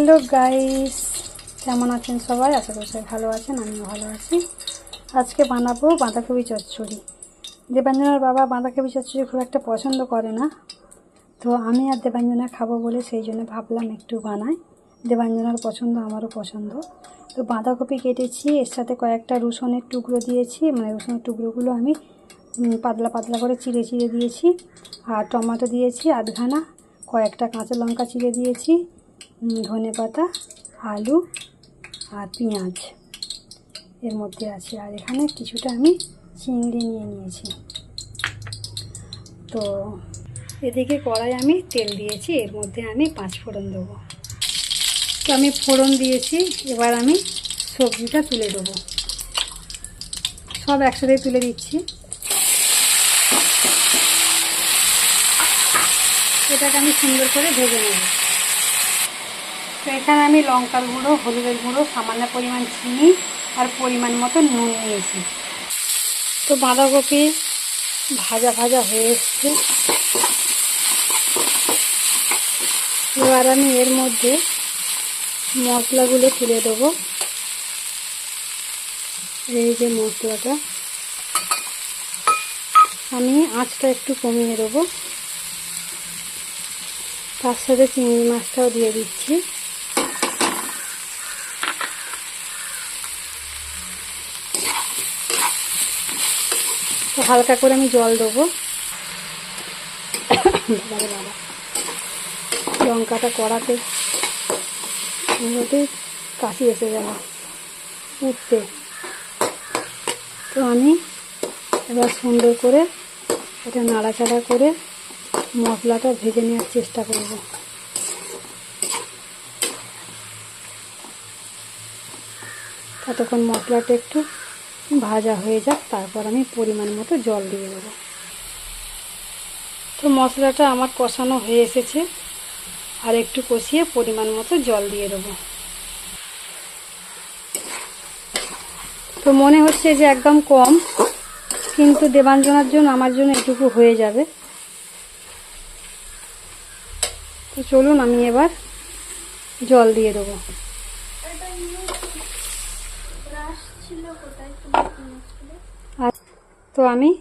Hello guys, কেমন আছেন সবাই? আশা করি সবাই ভালো আছেন, আমিও ভালো আছি। আজকে বানাবো বাঁধাকপি চচ্চড়ি। দেবাঞ্জনার বাবা বাঁধাকপি চচ্চড়ি খুব একটা পছন্দ করে না, তো আমি আর দেবাঞ্জনা খাবো বলে সেই জন্য ভাবলাম একটু বানাই। দেবাঞ্জনার পছন্দ, আমারও পছন্দ। তো বাঁধাকপি কেটেছি, এর সাথে কয়েকটা রসুনের টুকরো দিয়েছি, মানে রসুনের টুকরোগুলো আমি পাতলা পাতলা করে চিড়ে চিড়ে দিয়েছি। আর টমেটো দিয়েছি আধখানা, কয়েকটা কাঁচা লঙ্কা চিড়ে দিয়েছি, ধনেপাতা, আলু আর পেঁয়াজ এর মধ্যে আছে। আর এখানে কিছুটা আমি চিংড়ি নিয়ে নিয়েছি। তো এদিকে কড়াই আমি তেল দিয়েছি, এর মধ্যে আমি 5 ফোড়ন দেবো। তো আমি ফোড়ন দিয়েছি, এবার আমি সবজিটা তুলে দেবো। সব একসাথে তুলে দিচ্ছি। এটাকে আমি সুন্দর করে ভেজে নেব। তো এখানে আমি লঙ্কার গুঁড়ো, হলুদের গুঁড়ো, সামান্য পরিমাণ চিনি আর পরিমাণ মতো নুন নিয়েছি। তো বাঁধাকপি ভাজা ভাজা হয়ে এসছে। এবার আমি এর মধ্যে মশলাগুলো তুলে দেবো। এই যে মশলাটা, আমি আঁচটা একটু কমিয়ে দেবো। তার সাথে চিংড়ি মাছটাও দিয়ে দিচ্ছি। তো হালকা করে আমি জল দেবো। লঙ্কাটা কড়াতে কাশি এসে গেল উঠতে। তো আমি এবার সুন্দর করে এটা নাড়াচাড়া করে মশলাটা ভেজে নেওয়ার চেষ্টা করব। ততক্ষণ মশলাটা একটু ভাজা হয়ে যাক, তারপর আমি পরিমাণ মতো জল দিয়ে দেবো। তো মশলাটা আমার কষানো হয়ে এসেছে, আর একটু কষিয়ে পরিমাণ মতো জল দিয়ে দেবো। তো মনে হচ্ছে যে একদম কম, কিন্তু দেবাঞ্জনার জন্য আমার জন্য এটুকু হয়ে যাবে। তো চলুন আমি এবার জল দিয়ে দেবো। তো আমি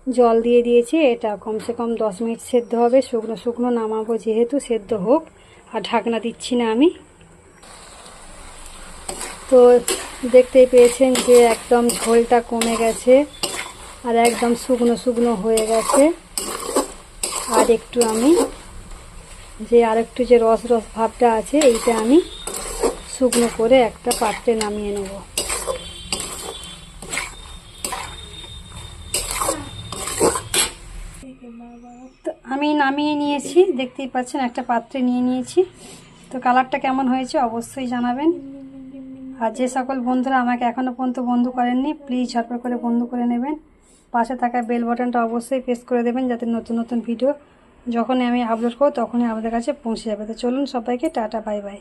জল দিয়ে দিয়েছি। এটা কমসে কম 10 মিনিট সেদ্ধ হবে। শুকনো শুকনো নামাবো, যেহেতু সেদ্ধ হোক, আর ঢাকনা দিচ্ছি না আমি। তো দেখতেই পেয়েছেন যে একদম ঝোলটা কমে গেছে আর একদম শুকনো শুকনো হয়ে গেছে। আর একটু আমি আরেকটু যে রস রস ভাবটা আছে, এইটা আমি শুকনো করে একটা পাত্রে নামিয়ে নেব। তো আমি নামিয়ে নিয়েছি, দেখতেই পাচ্ছেন একটা পাত্রে নিয়ে নিয়েছি। তো কালারটা কেমন হয়েছে অবশ্যই জানাবেন। আর যে সকল বন্ধুরা আমাকে এখনও পর্যন্ত বন্ধু করেননি, প্লিজ ঝটপট করে বন্ধু করে নেবেন। পাশে থাকা বেল বাটনটা অবশ্যই প্রেস করে দেবেন, যাতে নতুন নতুন ভিডিও যখনই আমি আপলোড করব তখনই আপনাদের কাছে পৌঁছে যাবে। তো চলুন সবাইকে টাটা, বাই বাই।